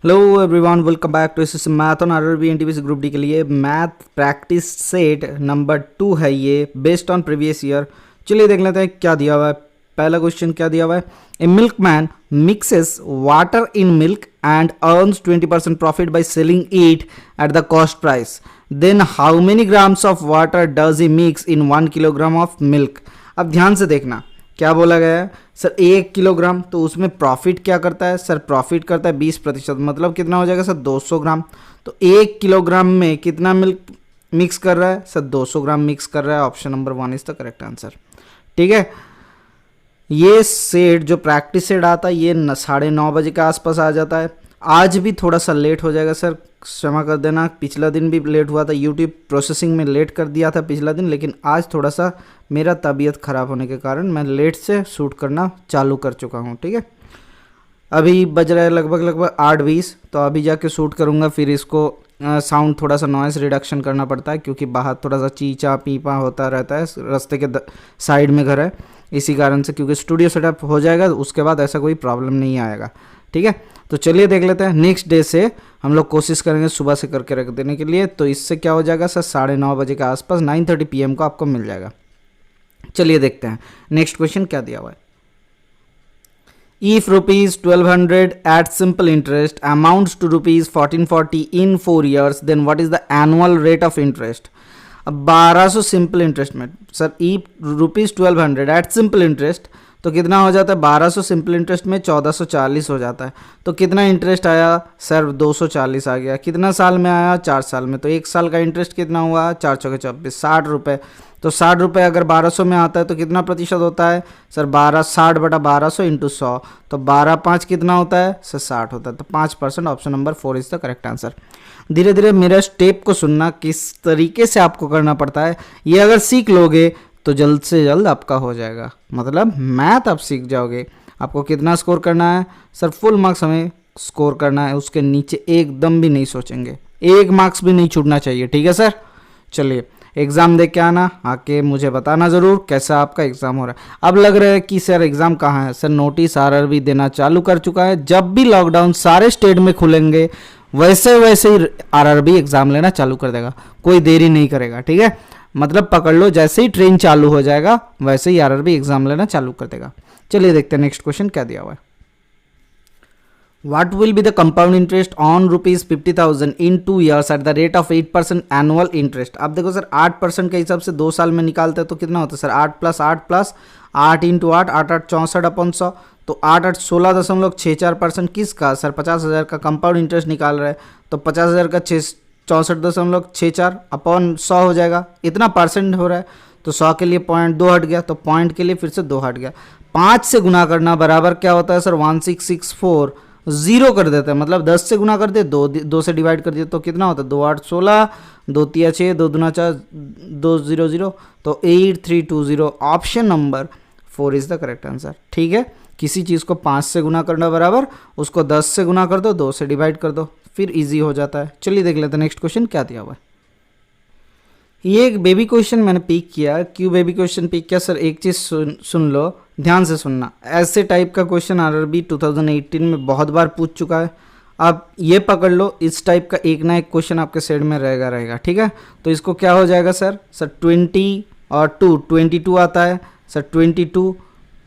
Hello everyone, welcome back to SSC math on RRB NTPC group D के लिए math practice set number 2 है ये, based on previous year. चलिए देख लेते हैं क्या दिया हुआ है। पहला क्वेश्चन क्या दिया हुआ है। A milkman mixes water in milk and earns 20% profit by selling it at the cost price. Then how many grams of water does he mix in 1 kilogram of milk. अब ध्यान से देखना क्या बोला गया है सर। 1 किलोग्राम, तो उसमें प्रॉफिट क्या करता है सर। प्रॉफिट करता है 20%, मतलब कितना हो जाएगा सर 200 ग्राम। तो 1 किलोग्राम में कितना मिल्क मिक्स कर रहा है सर 200 ग्राम मिक्स कर रहा है। Option number 1 is the correct answer. ठीक है, ये सेट जो प्रैक्टिस सेट आता है ये 9:30 बजे के आसपास आ जाता है। आज भी थोड़ा सा लेट हो जाएगा सर, क्षमा कर देना। पिछला दिन भी लेट हुआ था, यूट्यूब प्रोसेसिंग में लेट कर दिया था पिछला दिन, लेकिन आज थोड़ा सा मेरा तबीयत ख़राब होने के कारण मैं लेट से शूट करना चालू कर चुका हूँ। ठीक है, अभी बज रहा है लगभग 8:20, तो अभी जाके शूट करूँगा। फिर इसको साउंड थोड़ा सा नॉइस रिडक्शन करना पड़ता है क्योंकि बाहर थोड़ा सा चीचा पीपा होता रहता है, रास्ते के साइड में घर है, इसी कारण से। क्योंकि स्टूडियो सेटअप हो जाएगा उसके बाद ऐसा कोई प्रॉब्लम नहीं आएगा। ठीक है, तो चलिए देख लेते हैं। नेक्स्ट डे से हम लोग कोशिश करेंगे सुबह से करके रख देने के लिए। तो इससे क्या हो जाएगा सर 9:30 बजे के आसपास 9:30 PM को आपको मिल जाएगा। चलिए देखते हैं नेक्स्ट क्वेश्चन क्या दिया हुआ है। If rupees 1200 at simple interest amounts to rupees 1440 in 4 years, then what is the annual rate of interest? अब 1200 सिंपल इंटरेस्ट में sir if rupees 1200 at simple interest तो कितना हो जाता है 1200 सिंपल इंटरेस्ट में 1440 हो जाता है। तो कितना इंटरेस्ट आया सर 240 आ गया। कितना साल में आया 4 साल में। तो 1 साल का इंटरेस्ट कितना हुआ 4 चौके 24 60 रुपये। तो 60 रुपये अगर 1200 में आता है तो कितना प्रतिशत होता है सर 60/1200 इंटू 100। तो 12×5 कितना होता है सर 60 होता है। तो 5%। Option number 4 is the correct answer. धीरे धीरे मेरा स्टेप को सुनना, किस तरीके से आपको करना पड़ता है। ये अगर सीख लोगे तो जल्द से जल्द आपका हो जाएगा, मतलब मैथ आप सीख जाओगे। आपको कितना स्कोर करना है सर फुल मार्क्स हमें स्कोर करना है, उसके नीचे एकदम भी नहीं सोचेंगे, 1 मार्क्स भी नहीं छूटना चाहिए। ठीक है सर, चलिए एग्ज़ाम दे के आना, आके मुझे बताना ज़रूर कैसा आपका एग्ज़ाम हो रहा है। अब लग रहा है कि सर एग्ज़ाम कहाँ है सर। नोटिस आरआरबी देना चालू कर चुका है। जब भी लॉकडाउन सारे स्टेट में खुलेंगे वैसे वैसे ही आरआरबी एग्ज़ाम लेना चालू कर देगा, कोई देरी नहीं करेगा। ठीक है, मतलब पकड़ लो, जैसे ही ट्रेन चालू हो जाएगा वैसे ही आरआरबी एग्जाम लेना चालू कर देगा। चलिए देखते हैं नेक्स्ट क्वेश्चन क्या दिया हुआ है। What will be the compound interest on ₹50,000 in 2 years at the rate of 8% annual interest. अब देखो सर 8% के हिसाब से 2 साल में निकालते हैं तो कितना होता है सर 8 + 8 + 8 × 8 8 8 64/100। तो 8 8 16.64% किसका सर 50,000 का कंपाउंड इंटरेस्ट निकाल रहे हैं। तो 50,000 का 64.64/100 हो जाएगा। इतना परसेंट हो रहा है तो 100 के लिए 0.2 हट गया, तो पॉइंट के लिए फिर से 2 हट गया। 5 से गुना करना बराबर क्या होता है सर 1664 0 कर देते हैं, मतलब 10 से गुना कर दे 2 से डिवाइड कर दिए तो कितना होता है 2 8 16 2 3 6 2 2 4 2 0 0। तो 8320 option number 4 is the correct answer. ठीक है, किसी चीज़ को 5 से गुना करना बराबर उसको 10 से गुना कर दो, 2 से डिवाइड कर दो, फिर इजी हो जाता है। चलिए देख लेते हैं नेक्स्ट क्वेश्चन क्या दिया हुआ है। ये एक बेबी क्वेश्चन मैंने पिक किया। क्यों बेबी क्वेश्चन पिक किया सर, एक चीज़ सुन लो, ध्यान से सुनना। ऐसे टाइप का क्वेश्चन आरआरबी 2018 में बहुत बार पूछ चुका है। अब ये पकड़ लो, इस टाइप का एक ना एक क्वेश्चन आपके सेट में रहेगा। ठीक है, तो इसको क्या हो जाएगा सर 20 और 2 22 आता है सर 22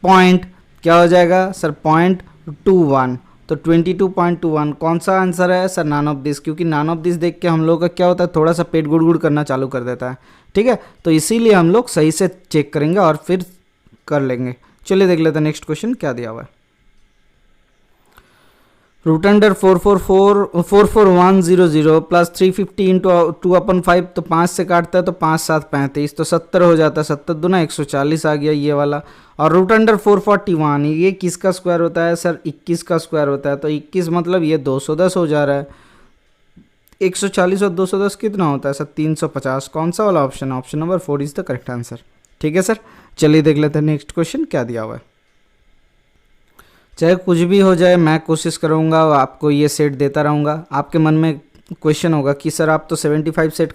पॉइंट क्या हो जाएगा सर 0.21। तो 22.21 कौन सा आंसर है सर नॉन ऑफ दिस। क्योंकि नॉन ऑफ दिस देख के हम लोग का क्या होता है थोड़ा सा पेट गुड़ करना चालू कर देता है। ठीक है, तो इसीलिए हम लोग सही से चेक करेंगे और फिर कर लेंगे। चलिए देख लेते हैं नेक्स्ट क्वेश्चन क्या दिया हुआ है। रूट अंडर 44100 प्लस 350 इंटू 2/5, तो 5 से काटता है तो 5 7 35, तो 70 हो जाता है। 70 दूना 140 आ गया ये वाला। और रूट अंडर 441 ये किसका स्क्वायर होता है सर 21 का स्क्वायर होता है। तो 21 मतलब ये 210 हो जा रहा है। 140 और 210 कितना होता है सर 350। कौन सा वाला option? Option number 4 is the correct answer. ठीक है सर, चलिए देख लेते हैं नेक्स्ट क्वेश्चन क्या दिया हुआ है। चाहे कुछ भी हो जाए मैं कोशिश करूँगा आपको ये सेट देता रहूँगा। आपके मन में क्वेश्चन होगा कि सर आप तो 75 सेट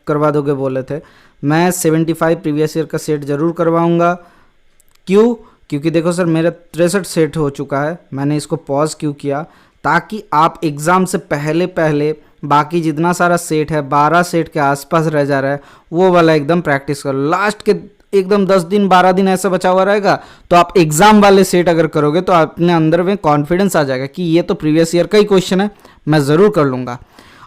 करवा दोगे बोले थे। मैं 75 प्रीवियस ईयर का सेट ज़रूर करवाऊँगा। क्यों? क्योंकि देखो सर मेरा 63 सेट हो चुका है। मैंने इसको पॉज क्यों किया ताकि आप एग्ज़ाम से पहले पहले बाकी जितना सारा सेट है 12 सेट के आसपास रह जा रहा है वो वाला एकदम प्रैक्टिस करो। लास्ट के एकदम 10 दिन 12 दिन ऐसा बचा हुआ रहेगा तो आप एग्जाम वाले सेट अगर करोगे तो अपने अंदर में कॉन्फिडेंस आ जाएगा कि ये तो प्रीवियस ईयर का ही क्वेश्चन है, मैं ज़रूर कर लूँगा।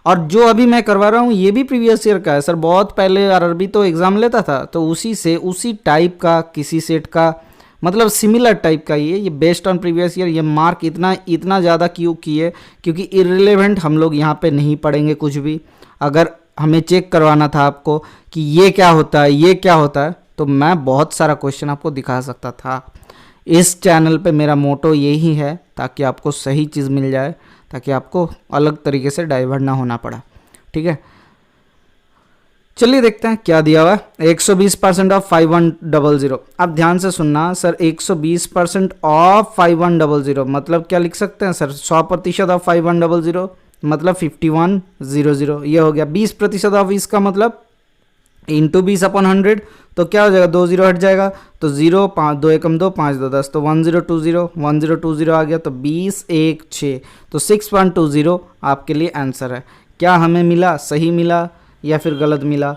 और जो अभी मैं करवा रहा हूँ ये भी प्रीवियस ईयर का है सर। बहुत पहले आरआरबी तो एग्ज़ाम लेता था तो उसी टाइप का किसी सेट का मतलब सिमिलर टाइप का ये बेस्ड ऑन प्रीवियस ईयर। ये मार्क इतना ज़्यादा क्यों किए क्योंकि इररिलेवेंट हम लोग यहाँ पे नहीं पढ़ेंगे कुछ भी। अगर हमें चेक करवाना था आपको कि ये क्या होता है ये क्या होता है तो मैं बहुत सारा क्वेश्चन आपको दिखा सकता था। इस चैनल पे मेरा मोटो यही है ताकि आपको सही चीज़ मिल जाए, ताकि आपको अलग तरीके से डाइवर्ट ना होना पड़ा। ठीक है, चलिए देखते हैं क्या दिया हुआ है। 120% ऑफ 5100। अब ध्यान से सुनना सर, 120% ऑफ 5100 मतलब क्या लिख सकते हैं सर? 100% ऑफ 5100 मतलब 5100 ये हो गया। 20% ऑफ इसका मतलब इंटू 20/100 तो क्या हो जाएगा? 2 0 हट जाएगा तो 0 5 2 1 2 5 2 10 तो 1020 आ गया तो 20 1 6 तो 6.20 आपके लिए आंसर है। क्या हमें मिला? सही मिला या फिर गलत मिला?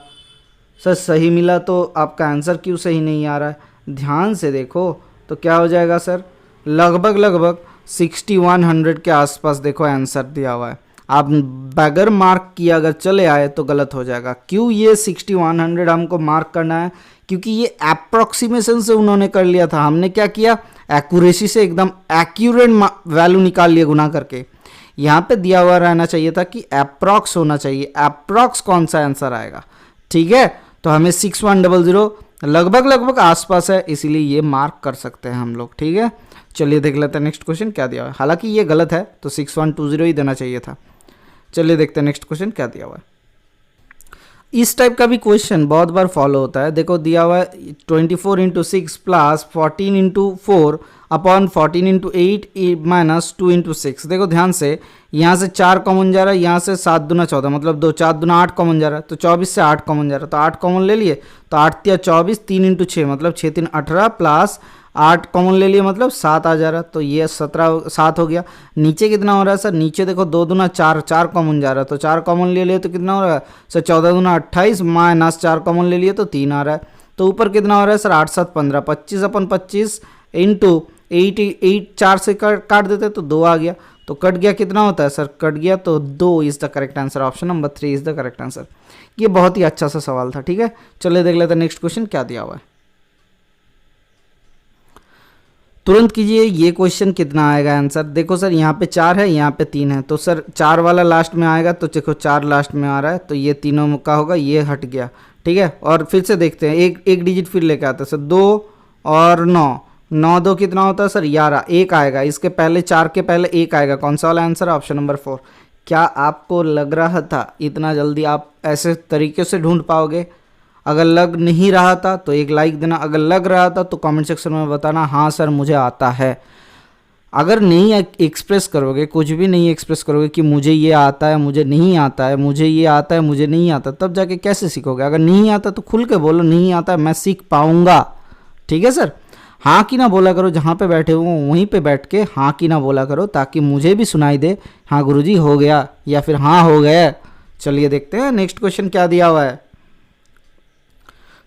सर सही मिला तो आपका आंसर क्यों सही नहीं आ रहा है? ध्यान से देखो तो क्या हो जाएगा सर? लगभग 6100 के आसपास देखो आंसर दिया हुआ है। आप बगैर मार्क किया अगर चले आए तो गलत हो जाएगा। क्यों ये 6100 हमको मार्क करना है? क्योंकि ये अप्रॉक्सीमेशन से उन्होंने कर लिया था। हमने क्या किया? एक्यूरेसी से एकदम एक्यूरेट वैल्यू निकाल लिया गुना करके। यहाँ पे दिया हुआ रहना चाहिए था कि अप्रॉक्स होना चाहिए। अप्रॉक्स कौन सा आंसर आएगा? ठीक है, तो हमें 6100 लगभग आसपास है, इसीलिए ये मार्क कर सकते हैं हम लोग। ठीक है, चलिए देख लेते हैं नेक्स्ट क्वेश्चन क्या दिया हुआ है। हालांकि ये गलत है तो 6120 ही देना चाहिए था। चलिए देखते हैं नेक्स्ट क्वेश्चन क्या दिया हुआ है। इस टाइप का भी क्वेश्चन बहुत बार फॉलो होता है। देखो दिया हुआ है 24 × 6 प्लस 14 × 4 अपॉन 14 × 8 माइनस 2 × 6। देखो ध्यान से, यहाँ से 4 कॉमन जा रहा है, यहाँ से 7 दूना 14 मतलब 2 4 दूना 8 कॉमन जा रहा है तो 24 से 8 कॉमन जा रहा है तो 8 कॉमन ले लिए तो 8 या 24 3 × 6 मतलब 6 3 18 प्लस 8 कॉमन ले लिए मतलब 7 आ जा रहा है तो ये 7 हो गया। नीचे कितना हो रहा है सर? नीचे देखो 2 दूना 4 कॉमन जा रहा है तो 4 कॉमन ले लिए तो कितना हो रहा है सर? 14 दूना 28 माइनस 4 कॉमन ले लिए तो 3 आ रहा है। तो ऊपर कितना हो रहा है सर? 8 7 15 25/25 इंटू 8 4 से काट देते तो 2 आ गया। तो कट गया कितना होता है सर? कट गया तो 2 is the correct answer. Option number 3 is the correct answer. ये बहुत ही अच्छा सा सवाल था। ठीक है, चलिए देख लेते हैं नेक्स्ट क्वेश्चन क्या दिया हुआ है। तुरंत कीजिए, ये क्वेश्चन कितना आएगा आंसर? देखो सर यहाँ पे 4 है, यहाँ पे 3 है तो सर 4 वाला लास्ट में आएगा तो देखो 4 लास्ट में आ रहा है तो ये तीनों का होगा, ये हट गया। ठीक है, और फिर से देखते हैं, एक डिजिट फिर लेके आता है सर। 2 और 9 2 कितना होता है सर? 11। 1 आएगा, इसके पहले 4 के पहले 1 आएगा। कौन सा वाला आंसर? Option number 4। क्या आपको लग रहा था इतना जल्दी आप ऐसे तरीके से ढूंढ पाओगे? अगर लग नहीं रहा था तो एक लाइक देना, अगर लग रहा था तो कमेंट सेक्शन में बताना हाँ सर मुझे आता है। अगर नहीं एक्सप्रेस करोगे, कुछ भी नहीं एक्सप्रेस करोगे कि मुझे ये आता है, मुझे नहीं आता है, मुझे ये आता है, मुझे नहीं आता, तब जाके कैसे सीखोगे? अगर नहीं आता तो खुल के बोलो नहीं आता है, मैं सीख पाऊंगा। ठीक है सर, हाँ कि ना बोला करो, जहाँ पे बैठे हो वहीं पे बैठ के हाँ कि ना बोला करो ताकि मुझे भी सुनाई दे हाँ गुरुजी हो गया या फिर हाँ हो गया। चलिए देखते हैं नेक्स्ट क्वेश्चन क्या दिया हुआ है।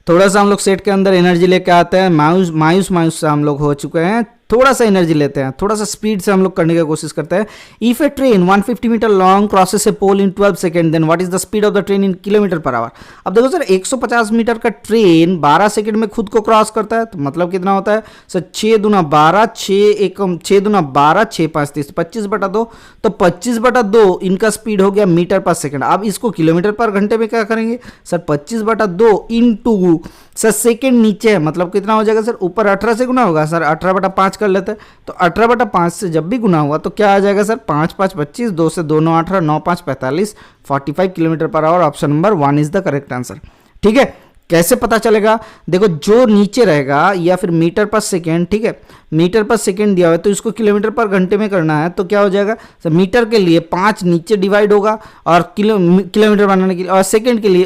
थोड़ा सा हम लोग सेट के अंदर एनर्जी लेके आते हैं। मायूस से हम लोग हो चुके हैं, थोड़ा सा एनर्जी लेते हैं, थोड़ा सा स्पीड से हम लोग करने की कोशिश करते हैं। If a train 150 metre long crosses a pole in 12 second then what is the speed of the train in kilometre hour. अब देखो सर 150 मीटर का ट्रेन 12 सेकेंड में खुद को क्रॉस करता है तो मतलब कितना होता है सर? 6 दूना 12 6 दूना 12 6 5 30 25/2 तो 25/2 इनका स्पीड हो गया मीटर/सेकेंड। अब इसको किलोमीटर/घंटे में क्या करेंगे सर? 25/2 इंटू सर सेकेंड नीचे है मतलब कितना हो जाएगा सर? ऊपर 18 से गुना होगा सर, 18/5 कर लेते हैं तो 18/5 से जब भी गुना हुआ तो क्या आ जाएगा सर? 5 5 25 2 से 2 9 18 9 5 45 45 किलोमीटर/आवर। Option number 1 is the correct answer. ठीक है, कैसे पता चलेगा? देखो जो नीचे रहेगा या फिर मीटर/सेकेंड, ठीक है मीटर/सेकेंड दिया हुआ है तो इसको किलोमीटर/घंटे में करना है तो क्या हो जाएगा सर? मीटर के लिए 5 नीचे डिवाइड होगा और किलोमीटर बनाने के लिए और सेकेंड के लिए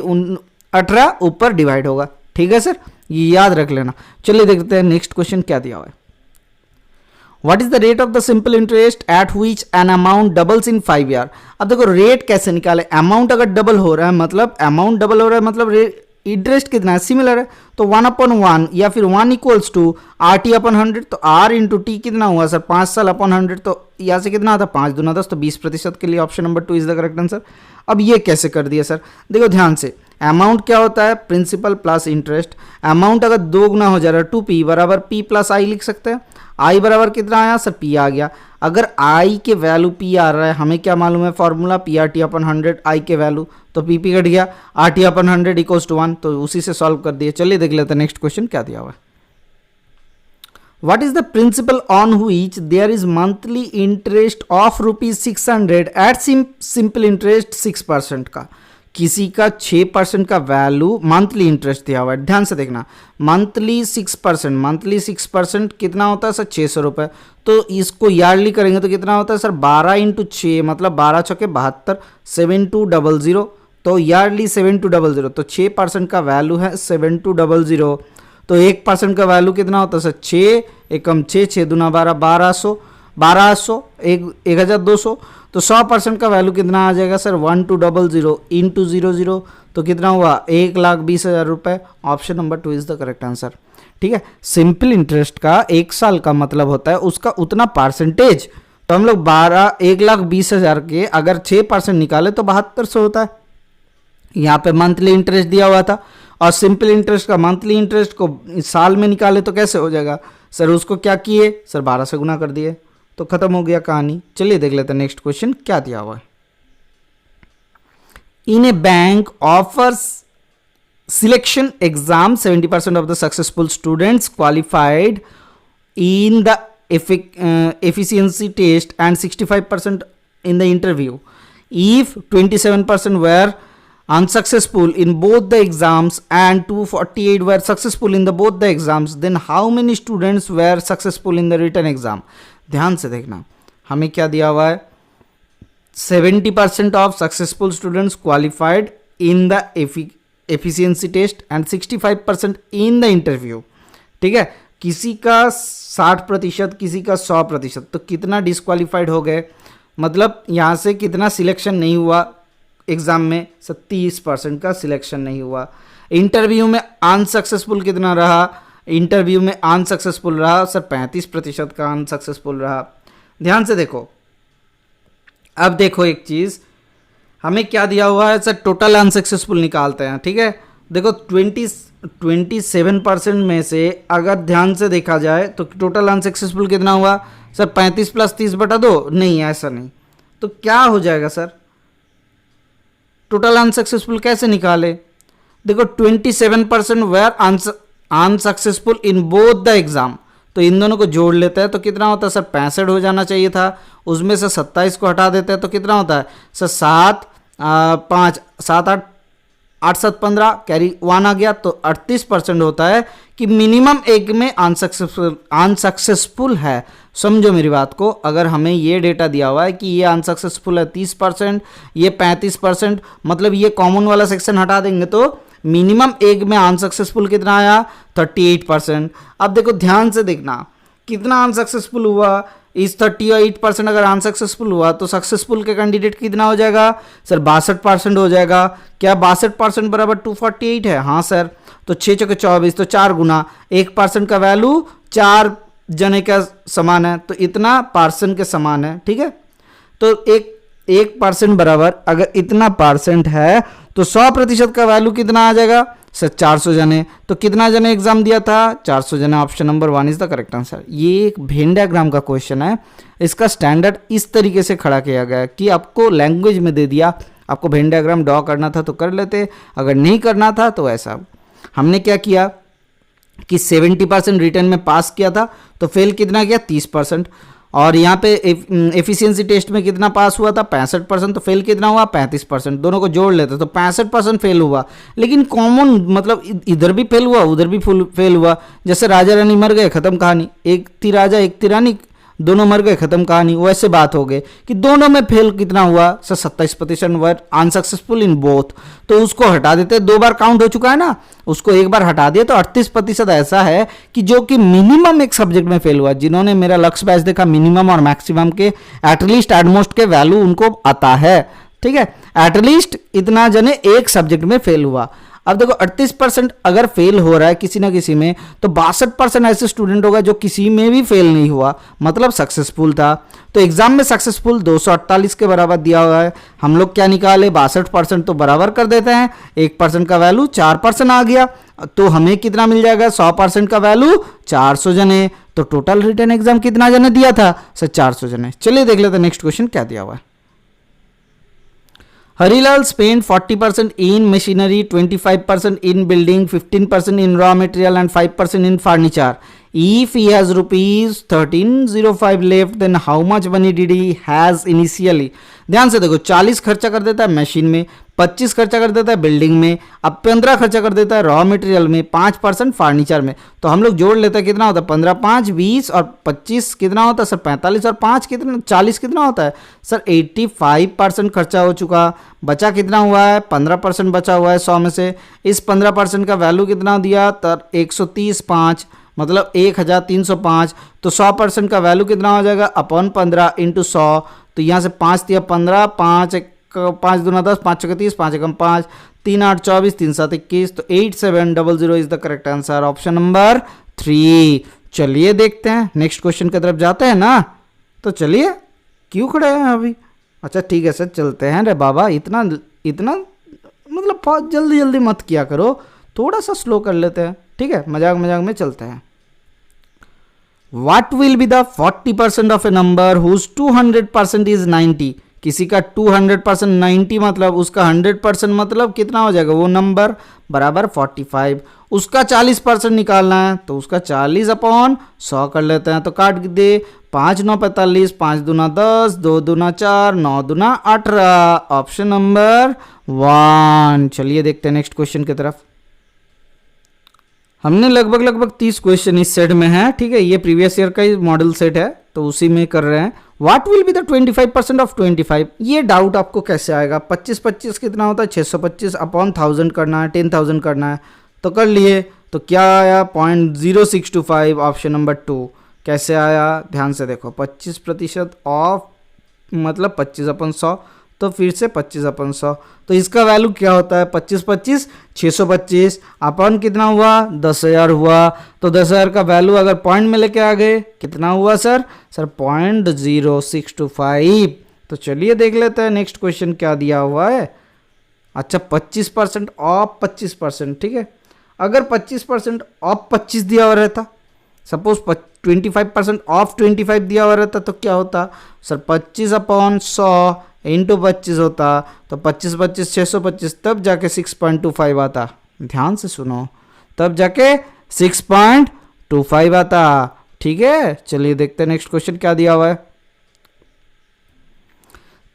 18 ऊपर डिवाइड होगा। ठीक है सर, ये याद रख लेना। चलिए देखते हैं नेक्स्ट क्वेश्चन क्या दिया हुआ है। What is the rate of the simple interest at which an amount doubles in 5 year. अब देखो रेट कैसे निकाले, अमाउंट अगर डबल हो रहा है मतलब अमाउंट डबल हो रहा है मतलब इंटरेस्ट कितना है, सिमिलर है, तो 1/1 या फिर 1 इक्वल्स टू आर टी अपन 100, तो आर इंटू टी कितना हुआ सर 5 साल अपन 100, तो यहाँ से कितना आता 5 दूना 10, तो 20% के लिए option number 2 is the correct answer. अब ये कैसे कर दिया सर, देखो ध्यान से, अमाउंट क्या होता है प्रिंसिपल प्लस इंटरेस्ट, अमाउंट अगर 2 गुना हो जा रहा है 2p बराबर p प्लस आई लिख सकते हैं, आई बराबर कितना आया सर p आ गया, अगर आई के वैल्यू p आ रहा है, हमें क्या मालूम है फॉर्मूला PRT अपन 100, आई के वैल्यू तो PP कट गया, RT अपन 100 इक्वल्स टू 1, तो उसी से सॉल्व कर दिए। चलिए देख लेते हैं नेक्स्ट क्वेश्चन क्या दिया हुआ है। What is the principal on which there is monthly interest of ₹600 at simple interest 6% का, किसी का 6% का वैल्यू मंथली इंटरेस्ट दिया हुआ है, ध्यान से देखना, मंथली 6% कितना होता है सर 600 रुपये, तो इसको यार्डली करेंगे तो कितना होता है सर 12 इंटू 6 मतलब 12 छके 72, 7200, तो यार्डली 7200, तो 6% का वैल्यू है 7200, तो 1% का वैल्यू कितना होता है सर 6 एकम 6, 6 दूना 12, 1200 1200 तो 100% का वैल्यू कितना आ जाएगा सर 1200 इंटू 00, तो कितना हुआ 1,20,000 रुपये, option number 2 is the correct answer. ठीक है, सिंपल इंटरेस्ट का 1 साल का मतलब होता है उसका उतना परसेंटेज, तो हम लोग 1,20,000 के अगर 6% निकाले तो 7200 होता है, यहाँ पे मंथली इंटरेस्ट दिया हुआ था, और सिंपल इंटरेस्ट का मंथली इंटरेस्ट को साल में निकाले तो कैसे हो जाएगा सर, उसको क्या किए सर 12 से गुना कर दिए, तो खत्म हो गया कहानी। चलिए देख लेते हैं नेक्स्ट क्वेश्चन क्या दिया हुआ है। In a bank offers selection exam 70% of the successful students qualified in the efficiency test and 65% in the interview. If 27% were unsuccessful in both the exams and 248 were successful in the both the exams, then how many students were successful in the written exam? ध्यान से देखना, हमें क्या दिया हुआ है 70% of successful students qualified in the efficiency test and 65% in the interview. ठीक है, किसी का 60% किसी का 100%, तो कितना डिस्क्वालीफाइड हो गए, मतलब यहाँ से कितना सिलेक्शन नहीं हुआ एग्जाम में, 30% का सिलेक्शन नहीं हुआ। इंटरव्यू में अनसक्सेसफुल कितना रहा, इंटरव्यू में अनसक्सेसफुल रहा सर 35% का अनसक्सेसफुल रहा। ध्यान से देखो, अब देखो एक चीज़, हमें क्या दिया हुआ है सर टोटल अनसक्सेसफुल निकालते हैं। ठीक है, देखो 27% में से अगर ध्यान से देखा जाए तो टोटल अनसक्सेसफुल कितना हुआ सर 35 + 30/2, नहीं ऐसा नहीं, तो क्या हो जाएगा सर टोटल अनसक्सेसफुल कैसे निकाले, देखो 27% were unsuccessful in both the exam, तो इन दोनों को जोड़ लेते हैं तो कितना होता है सर 65 हो जाना चाहिए था, उसमें से 27 को हटा देते हैं तो कितना होता है सर 7 5 7 8 8 7 15 कैरी 1 आ गया, तो 38% होता है कि मिनिमम एक में अनसक्सेसफुल है। समझो मेरी बात को, अगर हमें ये डेटा दिया हुआ है कि ये अनसक्सेसफुल है 30%, ये 35%, मतलब ये कॉमन वाला सेक्शन हटा देंगे तो मिनिमम एक में अनसक्सेसफुल कितना आया 38%। अब देखो ध्यान से देखना कितना अनसक्सेसफुल हुआ, इस 38% अगर अनसक्सेसफुल हुआ तो सक्सेसफुल के कैंडिडेट कितना हो जाएगा सर 62% हो जाएगा। क्या 62% बराबर 248 है? हाँ सर, तो 6 × 24 तो 4 गुना 1% का वैल्यू 4 जने का समान है, तो इतना परसेंट के समान है। ठीक है, तो 1% बराबर अगर इतना परसेंट है तो 100% का वैल्यू कितना आ जाएगा सर 400 जने, तो कितना जने एग्जाम दिया था 400 जने, option number 1 is the correct answer. ये एक वेन डायग्राम का क्वेश्चन है, इसका स्टैंडर्ड इस तरीके से खड़ा किया गया कि आपको लैंग्वेज में दे दिया, आपको वेन डायग्राम ड्रॉ करना था तो कर लेते, अगर नहीं करना था तो ऐसा। हमने क्या किया कि 70% रिटर्न में पास किया था तो फेल कितना किया 30%, और यहाँ पे एफिशिएंसी टेस्ट में कितना पास हुआ था 65%, तो फेल कितना हुआ 35%, दोनों को जोड़ लेते तो 65% फेल हुआ। लेकिन कॉमन मतलब इधर भी फेल हुआ उधर भी फेल हुआ, जैसे राजा रानी मर गए, खत्म कहानी, एक थी राजा एक थी रानी, दोनों मर गए, खत्म कहानी। वैसे बात हो गई कि दोनों में फेल कितना हुआ sir, 27% were unsuccessful in both, तो उसको हटा देते, 2 बार काउंट हो चुका है ना, उसको 1 बार हटा दिया, तो 38% ऐसा है कि जो कि मिनिमम एक सब्जेक्ट में फेल हुआ। जिन्होंने मेरा लक्ष्य बैच देखा, मिनिमम और मैक्सिमम के एटलीस्ट एटमोस्ट के वैल्यू उनको आता है, ठीक है, एटलीस्ट इतना जने एक सब्जेक्ट में फेल हुआ। अब देखो 38% अगर फेल हो रहा है किसी ना किसी में, तो 62% ऐसे स्टूडेंट होगा जो किसी में भी फेल नहीं हुआ, मतलब सक्सेसफुल था। तो एग्जाम में सक्सेसफुल 248 के बराबर दिया हुआ है, हम लोग क्या निकाले 62%, तो बराबर कर देते हैं, 1% का वैल्यू 4% आ गया, तो हमें कितना मिल जाएगा, 100% का वैल्यू 400 जने। तो टोटल रिटन एग्जाम कितना जने दिया था सर, 400 जने। चलिए देख लेते हैं नेक्स्ट क्वेश्चन क्या दिया हुआ है। Harilal spent 40% in machinery, 25% in building, 15% in raw material and 5% in furniture. If he has rupees 1305 left, then how much money did he has initially? ध्यान से देखो, 40 खर्चा कर देता है मशीन में, 25 खर्चा कर देता है बिल्डिंग में, अब 15 खर्चा कर देता है रॉ मटेरियल में, 5% फर्नीचर में। तो हम लोग जोड़ लेते हैं, कितना होता है 15, 5, 20 और 25 कितना होता है सर 45 और 5 कितना 40 कितना होता है सर 85% खर्चा हो चुका। बचा कितना हुआ है 15% बचा हुआ है 100 में से। इस 15% का वैल्यू कितना दिया 130.5 मतलब 1305। तो 100% का वैल्यू कितना हो जाएगा अपॉन 15 इंटू 100। तो यहाँ से 5 दिया 15, 5 दूना 10, 5 चौके 30, 5 एकम 5, 3 8 24, 3 7 21। तो 8700 is the correct answer, option number 3। चलिए देखते हैं नेक्स्ट क्वेश्चन की तरफ जाते हैं ना। तो चलिए, क्यों खड़े हैं अभी? अच्छा ठीक है सर, चलते हैं। रे बाबा इतना मतलब बहुत जल्दी जल्दी मत किया करो, थोड़ा सा स्लो कर लेते हैं, ठीक है, मजाक मजाक में चलते हैं। What will be the 40% of a number whose 200% is 90? किसी का 200% 90 मतलब उसका 100% मतलब कितना हो जाएगा वो नंबर बराबर 45। उसका 40% निकालना है तो उसका 40 अपॉन 100 कर लेते हैं। तो काट दे 5 9 45, 5 दूना 10, 2 दूना 4, 9 दूना 18, ऑप्शन नंबर 1। चलिए देखते हैं नेक्स्ट क्वेश्चन की तरफ। हमने लगभग 30 क्वेश्चन इस सेट में है, ठीक है, ये प्रीवियस ईयर का ही मॉडल सेट है तो उसी में कर रहे हैं। What will be the 25% of 25? ये डाउट आपको कैसे आएगा? 25 कितना होता है 625 अपॉन 1000 करना है, 10,000 करना है, तो कर लिए। तो क्या आया 0.0625, ऑप्शन नंबर 2। कैसे आया ध्यान से देखो, 25% ऑफ मतलब 25 अपन 100, तो फिर से 25 अपन 100, तो इसका वैल्यू क्या होता है 25 625 अपन कितना हुआ 10,000 हुआ। तो 10,000 का वैल्यू अगर पॉइंट में लेके आ गए कितना हुआ सर 0.0625। तो चलिए देख लेते हैं नेक्स्ट क्वेश्चन क्या दिया हुआ है। अच्छा 25% ऑफ 25%, ठीक है, अगर 25% ऑफ 25 दिया हुआ रहता, सपोज 25% ऑफ 25 दिया हुआ रहता तो क्या होता सर 25 अपॉन 100 इंटू 25 होता, तो 25 25 625, तब जाके 6.25 आता। ध्यान से सुनो, तब जाके 6.25 आता, ठीक है। चलिए देखते हैं नेक्स्ट क्वेश्चन क्या दिया हुआ है।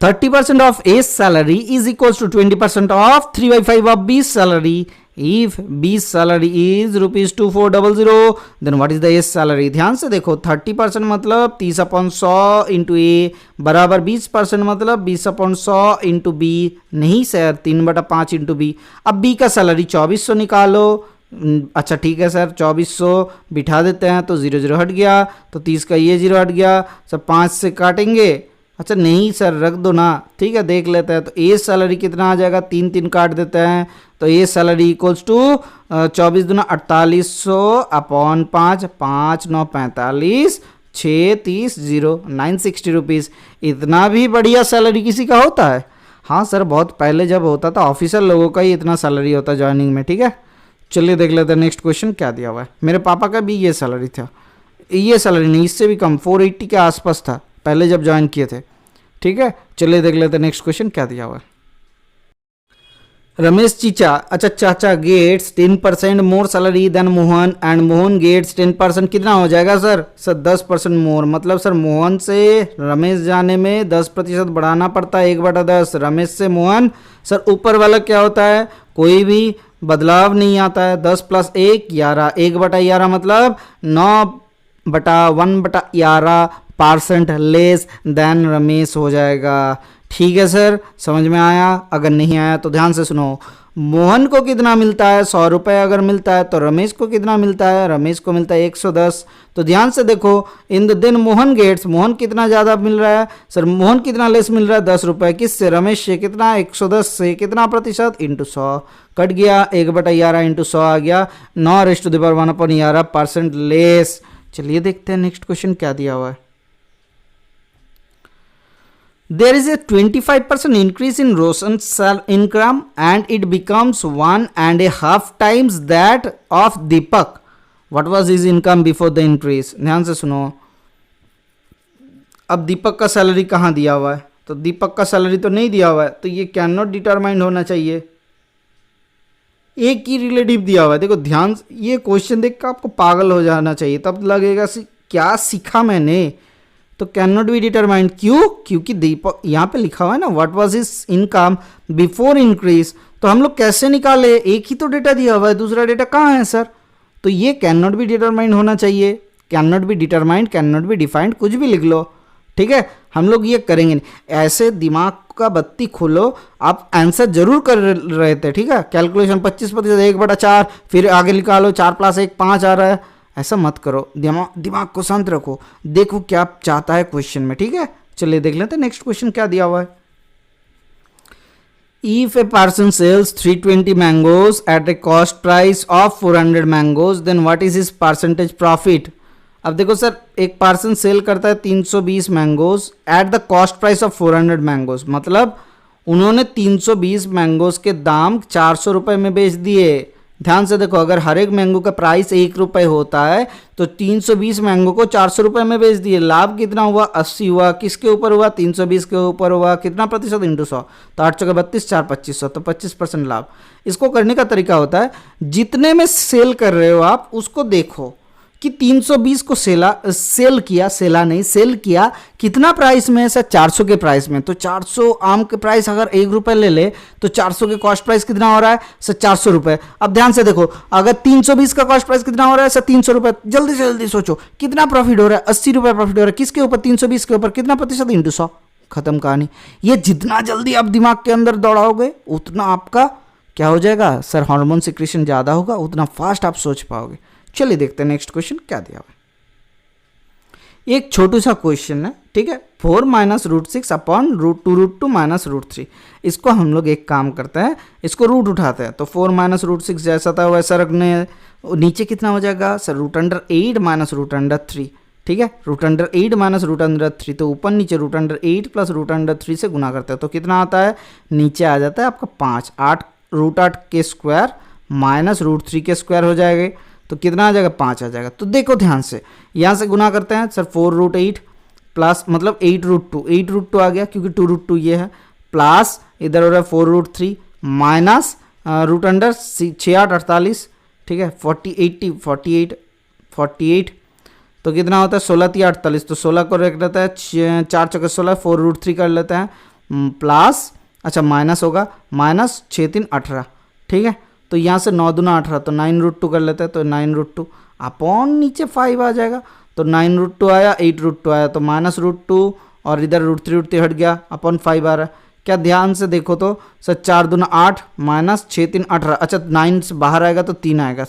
30% of A salary is equal to 20% of 3/5 of B salary. If B salary is rupees 2400, then what is the A salary? ध्यान से देखो 30% मतलब 30 अपॉन 100 इंटू ए बराबर 20% मतलब 20 अपॉन 100 इंटू बी। नहीं सर 3/5 इंटू बी। अब बी का सैलरी 2400 निकालो। अच्छा ठीक है सर 2400 बिठा देते हैं, तो 0 0 हट गया, तो 30 का ये 0 हट गया सर, 5 से काटेंगे। अच्छा नहीं सर रख दो ना, ठीक है देख लेते हैं। तो ए सैलरी कितना आ जाएगा 3 3 काट देते हैं, तो ए सैलरी इक्वल्स टू 24 दूना 4800 अपॉन 5, 5 9 45, 6 30 0 960 रुपीज़। इतना भी बढ़िया सैलरी किसी का होता है? हाँ सर बहुत पहले जब होता था ऑफिसर लोगों का ही इतना सैलरी होता है ज्वाइनिंग में, ठीक है। चलिए देख लेते हैं नेक्स्ट क्वेश्चन क्या दिया हुआ है। मेरे पापा का भी ये सैलरी था, ये सैलरी नहीं इससे भी कम 480 के आसपास था पहले जब ज्वाइन किए थे, ठीक है। चलिए देख लेते हैं नेक्स्ट क्वेश्चन क्या दिया हुआ है। रमेश चीचा, अच्छा चाचा gets 10% more salary than Mohan and Mohan gets 10%, कितना हो जाएगा सर 10% मोर, मतलब सर मोहन से रमेश जाने में 10% बढ़ाना पड़ता है 1/10। रमेश से मोहन सर ऊपर वाला क्या होता है कोई भी बदलाव नहीं आता है, 10 + 1 11, 1/11 मतलब 9/1/11, परसेंट लेस देन रमेश हो जाएगा। ठीक है सर, समझ में आया? अगर नहीं आया तो ध्यान से सुनो। मोहन को कितना मिलता है? 100 रुपये अगर मिलता है तो रमेश को कितना मिलता है? रमेश को मिलता है 110। तो ध्यान से देखो, इन द दिन मोहन गेट्स, मोहन कितना ज़्यादा मिल रहा है सर? मोहन कितना लेस मिल रहा है? 10 रुपये। किससे? रमेश से। कितना? 110 से। कितना प्रतिशत? इंटू 100। कट गया, 1/11 इंटू 100 आ गया 9:1/11% लेस। चलिए देखते हैं नेक्स्ट क्वेश्चन क्या दिया हुआ है। There is a 25% increase in Roshan's income and it becomes 1.5 times that of Deepak. What was his income before the increase? ध्यान से सुनो। अब दीपक का सैलरी कहाँ दिया हुआ है? तो दीपक का सैलरी तो नहीं दिया हुआ है, तो ये कैन नॉट डिटरमाइंड होना चाहिए। एक ही रिलेटिव दिया हुआ है। देखो ध्यान, ये क्वेश्चन देख कर आपको पागल हो जाना चाहिए, तब लगेगा क्या सीखा मैंने। तो कैन नॉट बी डिटरमाइंड, क्यों? क्योंकि दीपक यहाँ पे लिखा हुआ है ना what was his income before increase. तो हम लोग कैसे निकाले? एक ही तो डेटा दिया हुआ है, दूसरा डेटा कहाँ है सर? तो ये कैन नॉट बी डिटरमाइंड होना चाहिए। Can not be determined, can not be defined, कुछ भी लिख लो। ठीक है, हम लोग ये करेंगे नहीं। ऐसे दिमाग का बत्ती खोलो, आप आंसर जरूर कर रहे थे। ठीक है, कैलकुलेशन 25%, 1/4, फिर आगे निकालो 4 + 1 5 आ रहा है। ऐसा मत करो, दिमाग को शांत रखो, देखो क्या चाहता है क्वेश्चन में। ठीक है, चलिए देख लेते हैं नेक्स्ट क्वेश्चन क्या दिया हुआ है। If a person sells 320 mangoes at a cost price of 400 mangoes, then what is his percentage profit? अब देखो सर, एक पर्सन सेल करता है 320 mangoes eight the cost price of 400 mangoes, मतलब उन्होंने 320 मैंगोज के दाम 400 रुपये में बेच दिए। ध्यान से देखो, अगर हर एक मैंगो का प्राइस 1 रुपये होता है तो 320 मैंगो को 400 रुपये में बेच दिए। लाभ कितना हुआ? 80 हुआ। किसके ऊपर हुआ? 320 के ऊपर हुआ। कितना प्रतिशत? इंटू 100। तो 8 चौके 32, 4 2500, तो 25% लाभ। इसको करने का तरीका होता है, जितने में सेल कर रहे हो आप उसको देखो कि 320 को सेल किया कितना प्राइस में है सर? 400 के प्राइस में। तो 400 आम के प्राइस अगर 1 रुपये ले ले तो 400 के कॉस्ट प्राइस कितना हो रहा है सर? 400 रुपये। अब ध्यान से देखो, अगर 320 का कॉस्ट प्राइस कितना हो रहा है सर? 300 रुपये। जल्दी से जल्दी सोचो कितना प्रॉफिट हो रहा है? 80 रुपये प्रॉफिट हो रहा है। किसके ऊपर? 320 के ऊपर। कितना प्रतिशत? इंटू 100। खत्म कहानी। ये जितना जल्दी आप दिमाग के अंदर दौड़ाओगे उतना आपका क्या हो जाएगा सर? हार्मोन सिक्रेशन ज़्यादा होगा, उतना फास्ट आप सोच पाओगे। चलिए देखते हैं नेक्स्ट क्वेश्चन क्या दिया हुआ है। एक छोटू सा क्वेश्चन है, ठीक है। 4 - √6 अपॉन √2 -√3। इसको हम लोग एक काम करते हैं, इसको रूट उठाते हैं। तो 4 - √6 जैसा था वैसा रखने, नीचे कितना हो जाएगा सर? √8 -√3। ठीक है, √8 -√3। तो ऊपर नीचे √8 + √3 से गुना करते हैं तो कितना आता है? नीचे आ जाता है आपका 5। 8 के स्क्वायर -√3 के स्क्वायर हो जाएगा, तो कितना आ जाएगा? 5 आ जाएगा। तो देखो ध्यान से, यहाँ से गुना करते हैं सर। 4√8 प्लस मतलब 8√2 आ गया क्योंकि 2√2 ये है, प्लस इधर हो रहा है 4√3 माइनस √6 8 48। ठीक है, 48 तो कितना होता है? 16 3 48। तो 16 को रख लेता है 4 चौके 16, 4√3 कर लेते हैं प्लस, अच्छा माइनस होगा, -6 3 18। ठीक है, तो यहाँ से 9 दूना 18, तो 9√2 कर लेते हैं। तो 9√2 अपॉन नीचे 5 आ जाएगा। तो 9√2 आया, 8√2 आया, तो -√2 और इधर √3 हट गया, अपॉन 5 आ रहा है। क्या ध्यान से देखो तो सर, 4 दूना 8 -6 3 18। अच्छा 9 से बाहर आएगा तो 3 आएगा,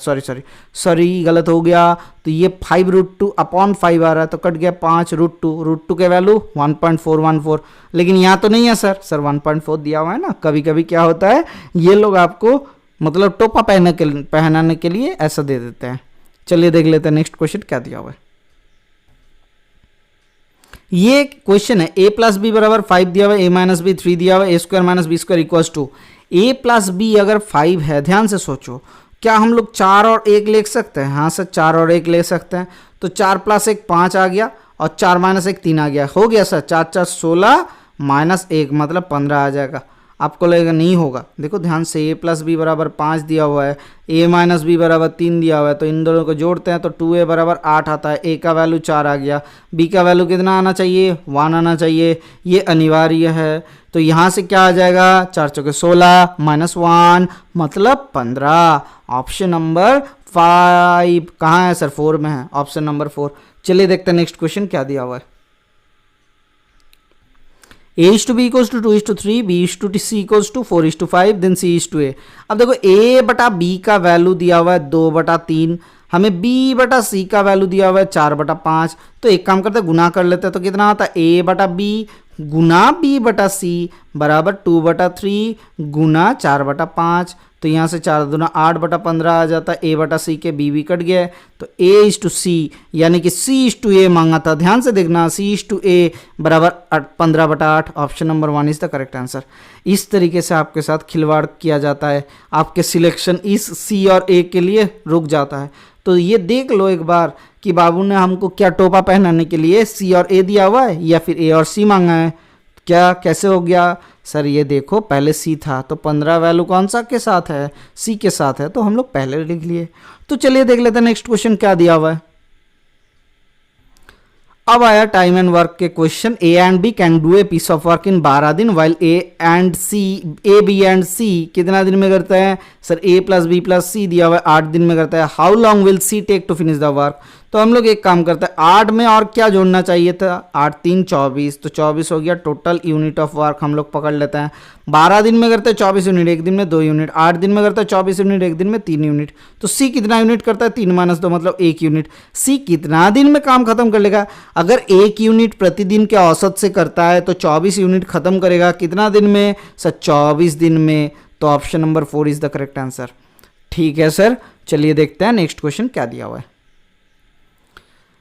सॉरी गलत हो गया। तो ये 5√2 अपॉन 5 आ रहा है, तो कट गया 5√2 के वैल्यू 1.414। लेकिन यहाँ तो नहीं है सर 1.4 दिया हुआ है ना। कभी कभी क्या होता है, ये लोग आपको मतलब टोपा पहनाने के लिए ऐसा दे देते हैं। चलिए देख लेते हैं नेक्स्ट क्वेश्चन क्या दिया हुआ है। ये क्वेश्चन है a + b = 5 दिया हुआ है, a - b 3 दिया हुआ है, a² - b² = a + b अगर 5 है, ध्यान से सोचो, क्या हम लोग 4 और 1 ले सकते हैं? हाँ सर 4 और 1 ले सकते हैं। तो 4 + 1 5 आ गया और 4 - 1 3 आ गया, हो गया सर 4 4 16 -1 मतलब 15 आ जाएगा। आपको लगेगा नहीं होगा, देखो ध्यान से, a + b = 5 दिया हुआ है, a - b = 3 दिया हुआ है, तो इन दोनों को जोड़ते हैं तो 2a = 8 आता है, a का वैल्यू 4 आ गया, b का वैल्यू कितना आना चाहिए? 1 आना चाहिए, ये अनिवार्य है। तो यहाँ से क्या आ जाएगा? 4 चौके 16 -1 मतलब 15। ऑप्शन नंबर 5 कहाँ है सर? 4 में है, ऑप्शन नंबर 4। चलिए देखते हैं नेक्स्ट क्वेश्चन क्या दिया हुआ है। A/B=2:3, B/C=4:5, then C/A। अब देखो A/B का वैल्यू दिया हुआ है 2/3, हमें B/C का वैल्यू दिया हुआ है 4/5। तो एक काम करते हैं, गुना कर लेते हैं, तो कितना आता है A/B गुना B/C बराबर 2/3 गुना 4/5। तो यहाँ से 4 दूना 8/15 आ जाता है। A/C के B भी कट गया है, तो A/C यानी कि C/A मांगा था। ध्यान से देखना, C/A बराबर 15/8। Option number 1 is the correct answer. इस तरीके से आपके साथ खिलवाड़ किया जाता है, आपके सिलेक्शन इस C और A के लिए रुक जाता है। तो ये देख लो एक बार कि बाबू ने हमको क्या टोपा पहनाने के लिए C और A दिया हुआ है या फिर A और C मांगा है। क्या कैसे हो गया सर? ये देखो पहले C था, तो 15 वैल्यू कौन सा के साथ है? C के साथ है, तो हम लोग पहले लिख लिए। तो चलिए देख लेते हैं नेक्स्ट क्वेश्चन क्या दिया हुआ है। अब आया टाइम एंड वर्क के question. A and B can do a piece of work in 12 दिन, while A, B and C कितना दिन में करते हैं? सर A + B + C दिया हुआ है 8 दिन में करता है। How long will C take to finish the work? तो हम लोग एक काम करते हैं, 8 में और क्या जोड़ना चाहिए था? 8 3 24, तो 24 हो गया टोटल यूनिट ऑफ वर्क। हम लोग पकड़ लेते हैं 12 दिन में करते हैं 24 यूनिट, एक दिन में 2 यूनिट। 8 दिन में करते हैं 24 यूनिट, एक दिन में 3 यूनिट। तो C कितना यूनिट करता है? 3 - 2 मतलब 1 यूनिट। C कितना दिन में काम खत्म कर लेगा? अगर 1 यूनिट प्रतिदिन के औसत से करता है तो 24 यूनिट खत्म करेगा कितना दिन में? सर 24 दिन में। तो option number 4 is the correct answer. ठीक है सर, चलिए देखते हैं नेक्स्ट क्वेश्चन क्या दिया हुआ है।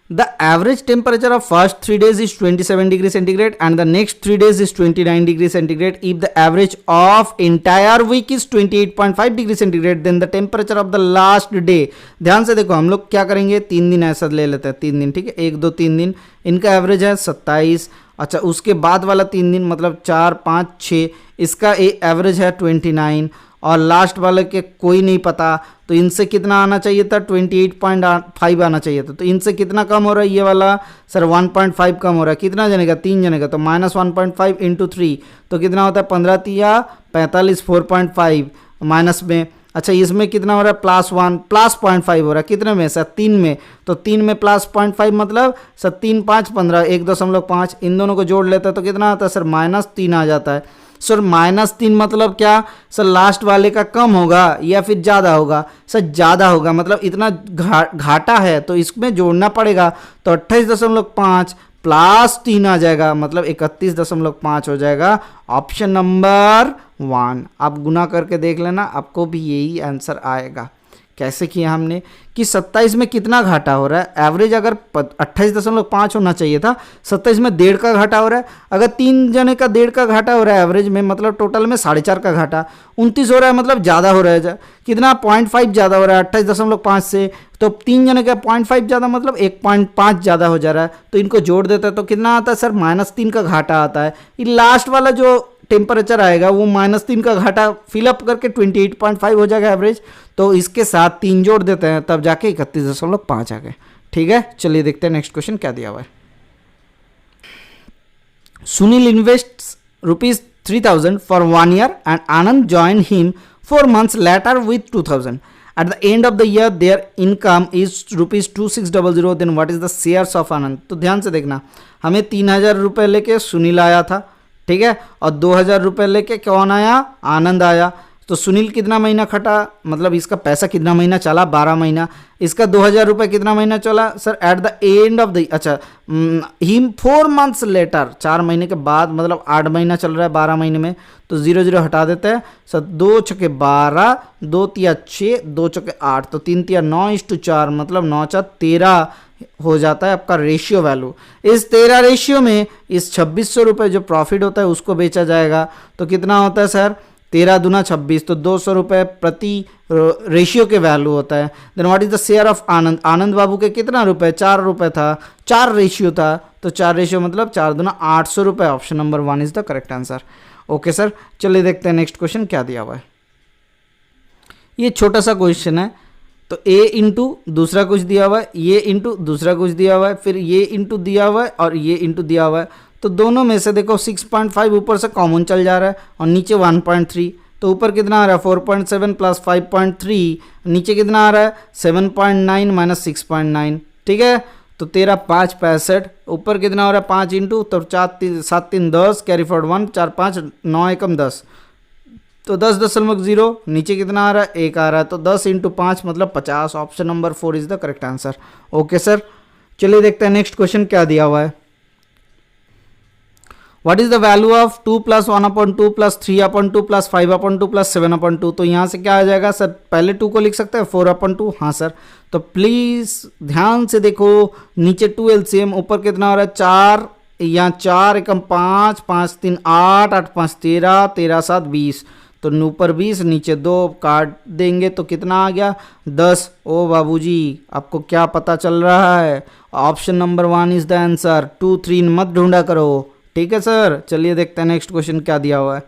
The average temperature of first 3 days is 27 degrees centigrade and the next 3 days is 29 degrees centigrade. If the average of entire week is 28.5 degrees centigrade, then the temperature of the last day. ध्यान से देखो, हम लोग क्या करेंगे, 3 दिन ऐसा ले लेते हैं, 3 दिन, ठीक है, 1 2 3 दिन, इनका एवरेज है 27। अच्छा, उसके बाद वाला 3 दिन मतलब 4 5 6, इसका एवरेज है 29, और लास्ट वाले के कोई नहीं पता, तो इनसे कितना आना चाहिए था? 28.5 आना चाहिए था। तो इनसे कितना कम हो रहा है ये वाला? सर 1.5 कम हो रहा है। कितना जने का? 3 जने का, तो -1.5 × 3, तो कितना होता है? 15 तिया 45, 4.5 माइनस में। अच्छा, इसमें कितना हो रहा है? +1 +0.5 हो रहा है। कितने में? सर 3 में। तो 3 में +0.5 मतलब सर 3 5 15, 1.5। इन दोनों को जोड़ लेते हैं तो कितना आता है? सर -3 आ जाता है। सर -3 मतलब क्या? सर लास्ट वाले का कम होगा या फिर ज़्यादा होगा? सर ज़्यादा होगा, मतलब इतना घाटा है तो इसमें जोड़ना पड़ेगा। तो 28.5 +3 आ जाएगा, मतलब 31.5 हो जाएगा। ऑप्शन नंबर 1 आप गुना करके देख लेना, आपको भी यही आंसर आएगा। कैसे किया हमने कि 27 में कितना घाटा हो रहा है? एवरेज अगर 28.5 होना चाहिए था, 27 में 1.5 का घाटा हो रहा है। अगर 3 जने का 1.5 का घाटा हो रहा है एवरेज में, मतलब टोटल में 4.5 का घाटा, 29 हो रहा है, मतलब ज़्यादा हो रहा है। कितना? 0.5 ज़्यादा हो रहा है 28.5 से। तो 3 जने का 0.5 ज़्यादा मतलब 1.5 ज़्यादा हो जा रहा है। तो इनको जोड़ देता है तो कितना आता है? सर -3 का घाटा आता है। ये लास्ट वाला जो टेम्परेचर आएगा वो -3 का घाटा फिलअप करके 28.5 हो जाएगा एवरेज। तो इसके साथ 3 जोड़ देते हैं, तब जाके 31.5 आ गए। ठीक है, चलिए देखते हैं नेक्स्ट क्वेश्चन क्या दिया हुआ है। Sunil invests ₹3000 for 1 year and Anand joined him 4 months later with 2000. At the end of the year their income is ₹2600. Then what is the shares of Anand? तो ध्यान से देखना, हमें 3000 रुपये लेके सुनील आया था, ठीक है, और 2000 रुपये लेके कौन आया? आनंद आया। तो सुनील कितना महीना खटा, मतलब इसका पैसा कितना महीना चला? 12 महीना। इसका 2000 रुपये कितना महीना चला? Sir at the end of the, अच्छा हिम 4 months लेटर, 4 महीने के बाद, मतलब 8 महीना चल रहा है 12 महीने में। तो 0 0 हटा देते हैं। सर 2 छके 12, 2 तिया 6, 2 छके 8, तो 3 तिया 9:4, मतलब 9 × 13 हो जाता है आपका रेशियो वैल्यू। इस 13 रेशियो में इस 2600 रुपये जो प्रॉफिट होता है उसको बेचा जाएगा। तो कितना होता है सर? 13 दूना 26, तो 200 रुपये प्रति रेशियो के वैल्यू होता है। Then what is the share of Anand? Anand Babu के कितना रुपए? 4 रुपये था, 4 रेशियो था, तो 4 रेशियो मतलब 4 दूना 800 रुपये। Option number 1 is the correct answer. Okay sir, चलिए देखते हैं नेक्स्ट क्वेश्चन क्या दिया हुआ है। ये छोटा सा क्वेश्चन है, तो a इंटू दूसरा कुछ दिया हुआ है, ये इंटू दूसरा कुछ दिया हुआ है, फिर ये इंटू दिया हुआ है और ये इंटू दिया हुआ है। तो दोनों में से देखो 6.5 ऊपर से कॉमन चल जा रहा है और नीचे 1.3, तो ऊपर कितना आ रहा है? 4.7 + 5.3, नीचे कितना आ रहा है? 7.9 - 6.9, ठीक है। तो 13 5 65, ऊपर कितना हो रहा है 5 इंटू, तो 4 7 3 10, कैरी फॉरवर्ड 1, 4 5 9 एकम 10, तो 10.0, नीचे कितना आ रहा है 1 आ रहा है, तो 10 इंटू 5 मतलब 50। Option number 4 is the correct answer. Okay sir, चलिए देखते हैं नेक्स्ट क्वेश्चन क्या दिया हुआ है। What is the value of 2 + 1/2 + 3/2 + 5/2 + 7/2? तो यहाँ से क्या आ जाएगा सर, पहले 2 को लिख सकते हैं 4/2। हाँ सर, तो प्लीज ध्यान से देखो, नीचे 2 LCM, ऊपर कितना हो रहा है 4, यहाँ 4 एकम 5, 5 3 8, 8 5 13, 13 7 20, तो ऊपर 20 नीचे 2 काट देंगे तो कितना आ गया 10। ओ बाबूजी, आपको क्या पता चल रहा है? Option number 1 is the answer, 2 3 मत ढूंढा करो। ठीक है सर, चलिए देखते हैं नेक्स्ट क्वेश्चन क्या दिया हुआ है।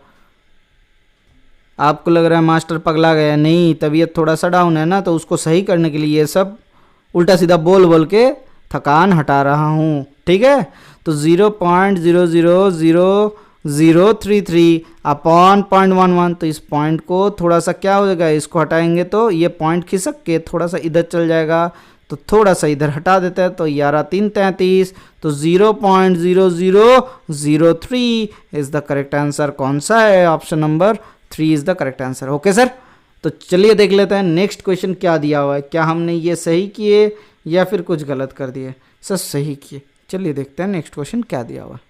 आपको लग रहा है मास्टर पगला गया, नहीं, तबीयत थोड़ा सा डाउन है ना, तो उसको सही करने के लिए ये सब उल्टा सीधा बोल बोल के थकान हटा रहा हूँ। ठीक है, तो 0.0000033 अपॉन 0.11, तो इस पॉइंट को थोड़ा सा क्या हो जाएगा, इसको हटाएंगे तो ये पॉइंट खिसक के थोड़ा सा इधर चल जाएगा, तो थोड़ा सा इधर हटा देते हैं, तो 11 3 33, तो 0.0003 इज द करेक्ट आंसर। कौन सा है? Option number 3 is the correct answer. Okay sir, तो चलिए देख लेते हैं नेक्स्ट क्वेश्चन क्या दिया हुआ है। क्या हमने ये सही किए या फिर कुछ गलत कर दिए? सर सही किए। चलिए देखते हैं नेक्स्ट क्वेश्चन क्या दिया हुआ है।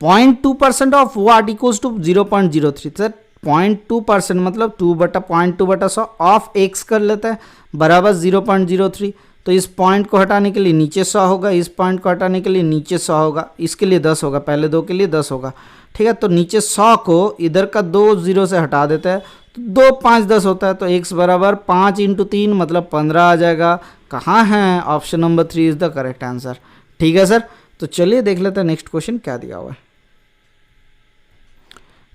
0.2% of what equals to 0.03? Sir 0.2% मतलब 2/0.2/100 ऑफ x कर लेता है बराबर 0.03, तो इस पॉइंट को हटाने के लिए नीचे 100 होगा, इस पॉइंट को हटाने के लिए नीचे 100 होगा, इसके लिए 10 होगा, पहले 2 के लिए 10 होगा। ठीक है, तो नीचे 100 को इधर का 2 0 से हटा देता है, तो 2 5 10 होता है, तो x बराबर 5 इंटू 3 मतलब 15 आ जाएगा। कहाँ है? Option number 3 is the correct answer. ठीक है सर, तो चलिए देख लेते हैं नेक्स्ट क्वेश्चन क्या दिया हुआ है।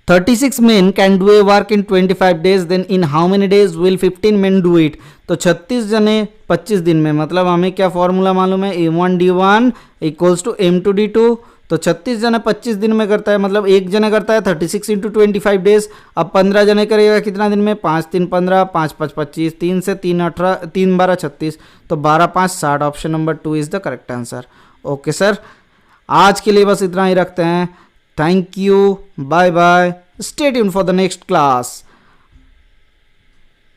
36 men can do a work in 25 days, then in how many days will 15 men do it? तो 36 जने 25 दिन में, मतलब हमें क्या फॉर्मूला मालूम है, m1d1 इक्वल्स टू m2d2। तो 36 जने 25 दिन में करता है, मतलब एक जने करता है 36 इंटू 25 डेज। अब 15 जने करेगा कितना दिन में? 5 3 15, 5 5 25, 3 से 3 18, 3 12 36, तो 12 5 60। Option number 2 is the correct answer. Okay sir, आज के लिए बस इतना ही रखते हैं। Thank you. Bye bye. Stay tuned for the next class.